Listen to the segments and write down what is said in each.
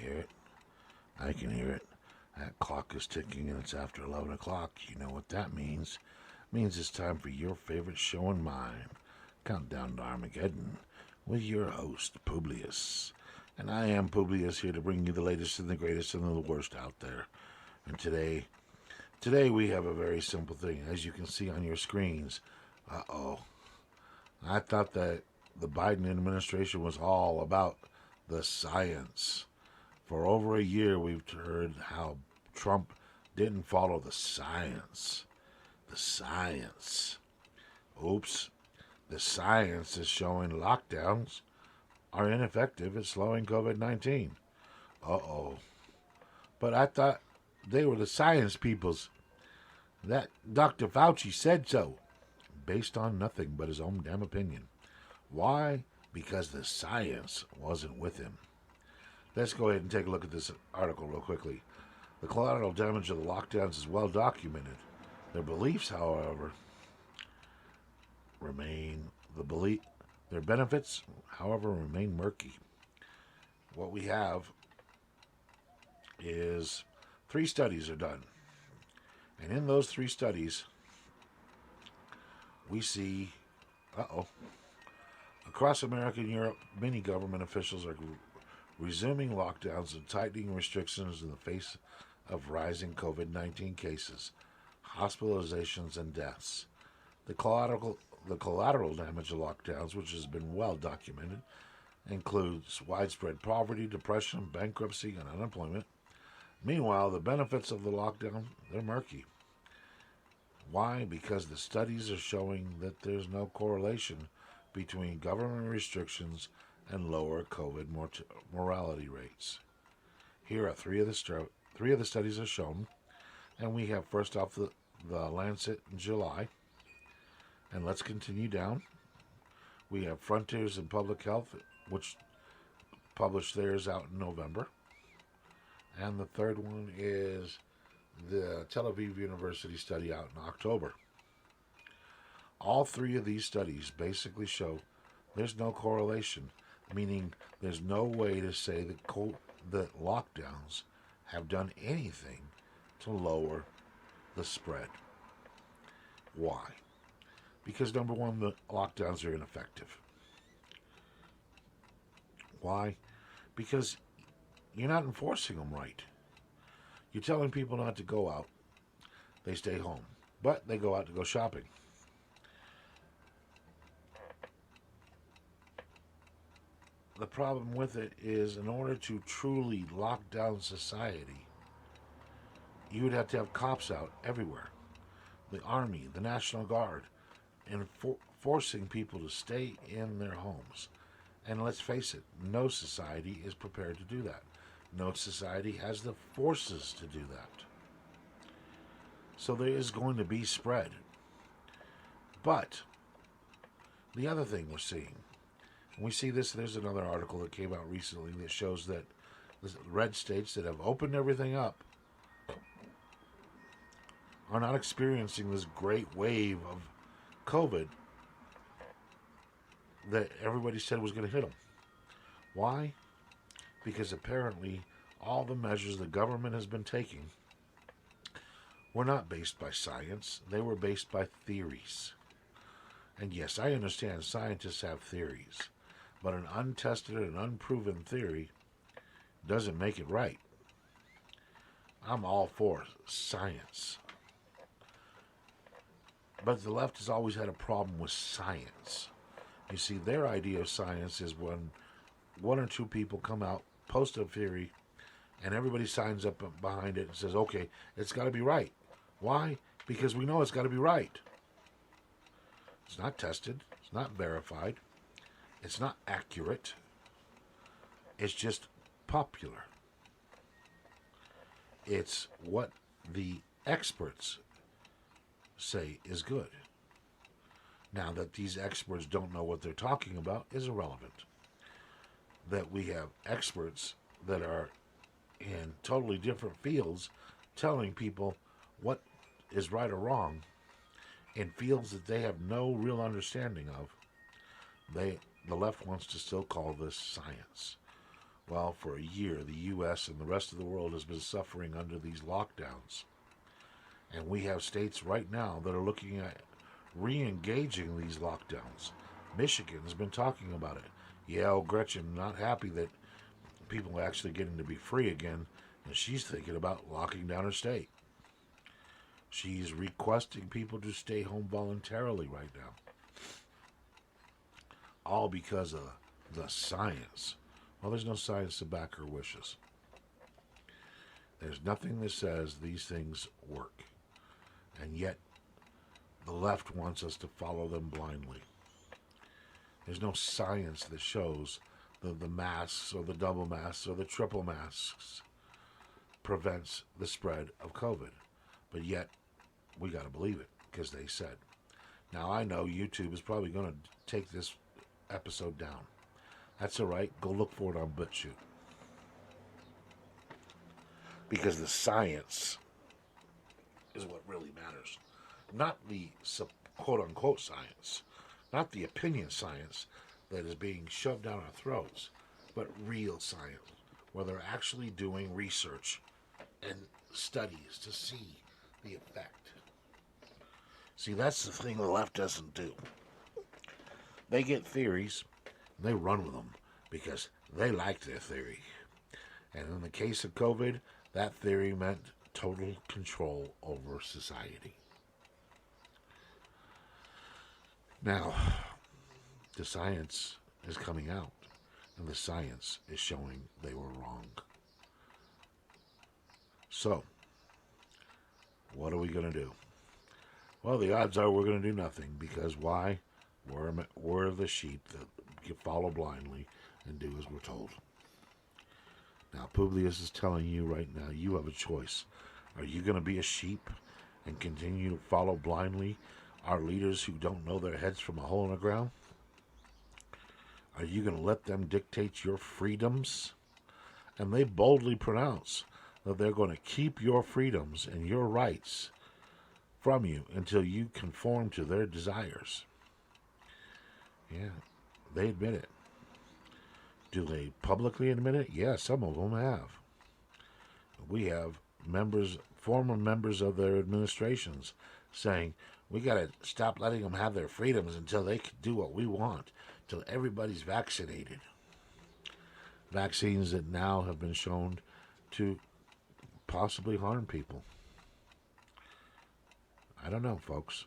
hear it. I can hear it. That clock is ticking and it's after 11 o'clock. You know what that means. It means it's time for your favorite show and mine, Countdown to Armageddon, with your host, Publius. And I am Publius, here to bring you the latest and the greatest and the worst out there. And today we have a very simple thing, as you can see on your screens. I thought that the Biden administration was all about the science. For over a year, we've heard how Trump didn't follow the science. The science. Oops. The science is showing lockdowns are ineffective at slowing COVID-19. Uh-oh. But I thought they were the science peoples. That Dr. Fauci said so, based on nothing but his own damn opinion. Why? Because the science wasn't with him. Let's go ahead and take a look at this article real quickly. The collateral damage of the lockdowns is well documented. Their beliefs, however, their benefits, however, remain murky. What we have is 3 studies are done. And in those 3 studies, we see, across America and Europe, many government officials are resuming lockdowns and tightening restrictions in the face of rising COVID-19 cases, hospitalizations, and deaths. The collateral damage of lockdowns, which has been well documented, includes widespread poverty, depression, bankruptcy, and unemployment. Meanwhile, the benefits of the lockdown, they're murky. Why? Because the studies are showing that there's no correlation between government restrictions and lower COVID mortality rates. Here are 3 of the studies are shown, and we have first off the Lancet in July, and let's continue down. We have Frontiers in Public Health, which published theirs out in November, and the third one is the Tel Aviv University study out in October. All 3 of these studies basically show there's no correlation, meaning there's no way to say that lockdowns have done anything to lower the spread. Why? Because number one, the lockdowns are ineffective. Why? Because you're not enforcing them right. You're telling people not to go out. They stay home. But they go out to go shopping. The problem with it is, in order to truly lock down society, you would have to have cops out everywhere. The Army, the National Guard, and forcing people to stay in their homes. And let's face it, no society is prepared to do that. No society has the forces to do that. So there is going to be spread. But the other thing we're seeing, we see this, there's another article that came out recently that shows that the red states that have opened everything up are not experiencing this great wave of COVID that everybody said was going to hit them. Why? Because apparently all the measures the government has been taking were not based by science. They were based by theories. And yes, I understand scientists have theories, but an untested and unproven theory doesn't make it right. I'm all for science. But the left has always had a problem with science. You see, their idea of science is when 1 or 2 people come out, post a theory, and everybody signs up behind it and says, okay, it's got to be right. Why? Because we know it's got to be right. It's not tested. It's not verified. It's not accurate. It's just popular. It's what the experts say is good. Now, that these experts don't know what they're talking about is irrelevant. That we have experts that are in totally different fields telling people what is right or wrong in fields that they have no real understanding of, the left wants to still call this science. Well, for a year, the U.S. and the rest of the world has been suffering under these lockdowns. And we have states right now that are looking at re-engaging these lockdowns. Michigan's been talking about it. Yeah, old Gretchen not happy that people are actually getting to be free again, and she's thinking about locking down her state. She's requesting people to stay home voluntarily right now. All because of the science. Well, there's no science to back her wishes. There's nothing that says these things work. And yet, the left wants us to follow them blindly. There's no science that shows that the masks or the double masks or the triple masks prevents the spread of COVID. But yet, we got to believe it because they said. Now, I know YouTube is probably going to take this episode down. That's all right. Go look for it on BitChute. Because the science is what really matters. Not the quote-unquote science. Not the opinion science that is being shoved down our throats. But real science. Where they're actually doing research and studies to see the effect. See, that's the thing the left doesn't do. They get theories, and they run with them because they like their theory. And in the case of COVID, that theory meant total control over society. Now, the science is coming out, and the science is showing they were wrong. So, what are we going to do? Well, the odds are we're going to do nothing because why? We're the sheep that follow blindly and do as we're told. Now, Publius is telling you right now, you have a choice. Are you going to be a sheep and continue to follow blindly our leaders who don't know their heads from a hole in the ground? Are you going to let them dictate your freedoms? And they boldly pronounce that they're going to keep your freedoms and your rights from you until you conform to their desires. Yeah, they admit it. Do they publicly admit it? Yeah, some of them have. We have former members of their administrations saying, we got to stop letting them have their freedoms until they can do what we want, till everybody's vaccinated. Vaccines that now have been shown to possibly harm people. I don't know, folks.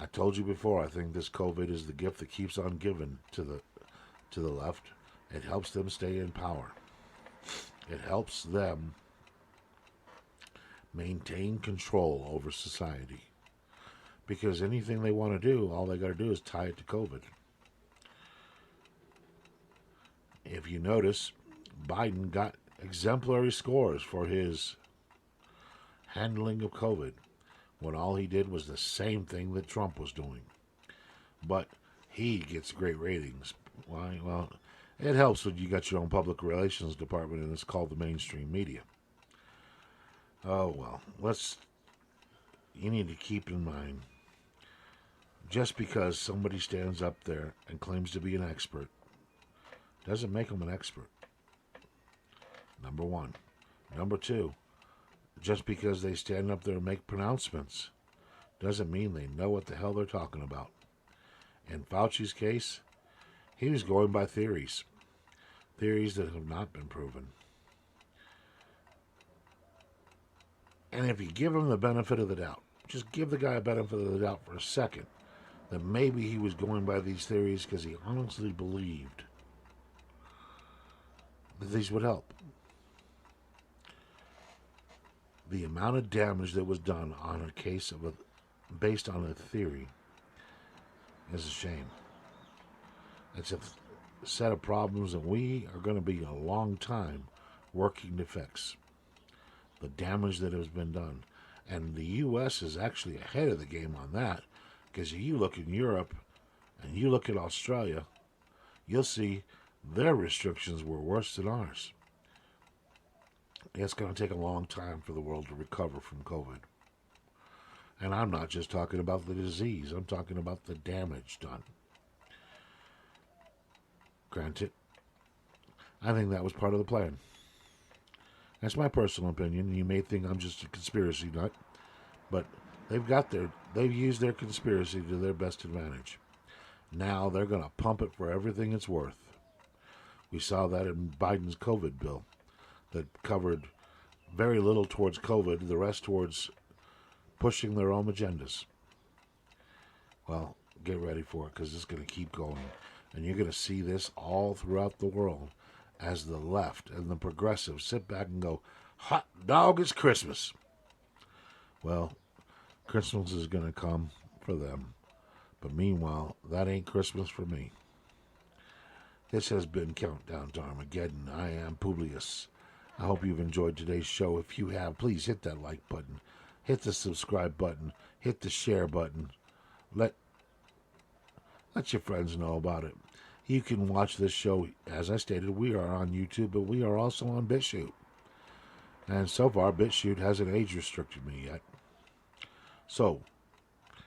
I told you before, I think this COVID is the gift that keeps on giving to the left. It helps them stay in power. It helps them maintain control over society. Because anything they want to do, all they got to do is tie it to COVID. If you notice, Biden got exemplary scores for his handling of COVID, when all he did was the same thing that Trump was doing. But he gets great ratings. Why? Well, it helps when you got your own public relations department and it's called the mainstream media. Oh, well, you need to keep in mind, just because somebody stands up there and claims to be an expert, doesn't make them an expert. Number one. Number two, just because they stand up there and make pronouncements doesn't mean they know what the hell they're talking about. In Fauci's case, he was going by theories that have not been proven. And if you give him the benefit of the doubt, just give the guy a benefit of the doubt for a second, that maybe he was going by these theories because he honestly believed that these would help. The amount of damage that was done on a case based on a theory is a shame. It's a set of problems that we are going to be a long time working to fix. The damage that has been done. And the U.S. is actually ahead of the game on that, because if you look in Europe and you look at Australia, you'll see their restrictions were worse than ours. It's going to take a long time for the world to recover from COVID. And I'm not just talking about the disease. I'm talking about the damage done. Granted, I think that was part of the plan. That's my personal opinion. You may think I'm just a conspiracy nut, but they've used their conspiracy to their best advantage. Now they're going to pump it for everything it's worth. We saw that in Biden's COVID bill that covered very little towards COVID, the rest towards pushing their own agendas. Well, get ready for it because it's going to keep going. And you're going to see this all throughout the world as the left and the progressives sit back and go, hot dog, it's Christmas. Well, Christmas is going to come for them. But meanwhile, that ain't Christmas for me. This has been Countdown to Armageddon. I am Publius. I hope you've enjoyed today's show. If you have, please hit that like button. Hit the subscribe button. Hit the share button. Let your friends know about it. You can watch this show. As I stated, we are on YouTube, but we are also on BitChute. And so far, BitChute hasn't age restricted me yet. So,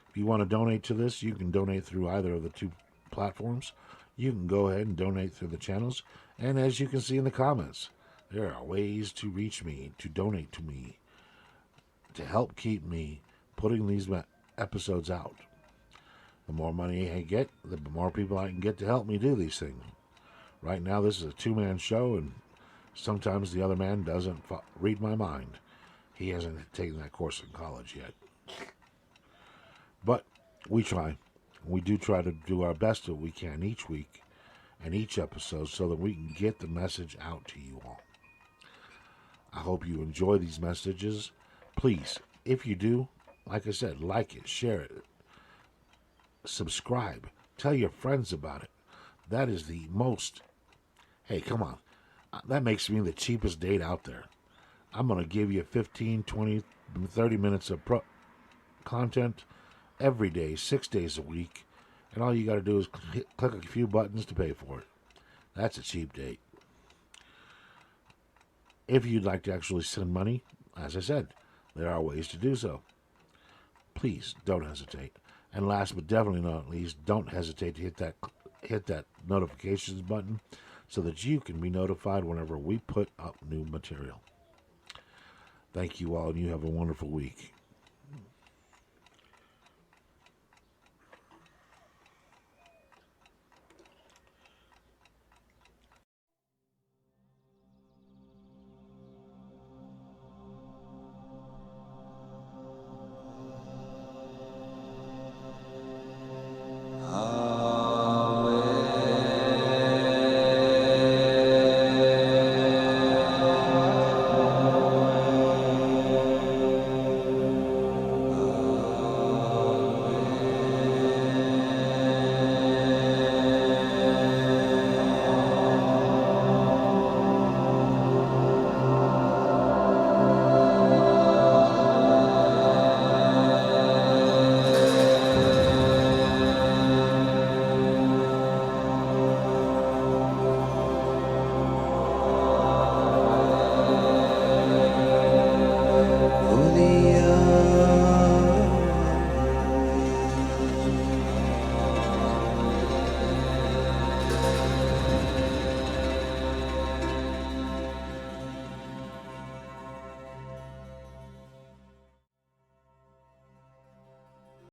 if you want to donate to this, you can donate through either of the two platforms. You can go ahead and donate through the channels. And as you can see in the comments, there are ways to reach me, to donate to me, to help keep me putting these episodes out. The more money I get, the more people I can get to help me do these things. Right now, this is a two-man show, and sometimes the other man doesn't read my mind. He hasn't taken that course in college yet. But we try. We do try to do our best that we can each week and each episode so that we can get the message out to you all. I hope you enjoy these messages. Please, if you do, like I said, like it, share it, subscribe, tell your friends about it. That is the most, hey, come on, that makes me the cheapest date out there. I'm going to give you 15, 20, 30 minutes of content every day, 6 days a week, and all you got to do is click a few buttons to pay for it. That's a cheap date. If you'd like to actually send money, as I said, there are ways to do so. Please don't hesitate. And last but definitely not least, don't hesitate to hit that notifications button so that you can be notified whenever we put up new material. Thank you all, and you have a wonderful week.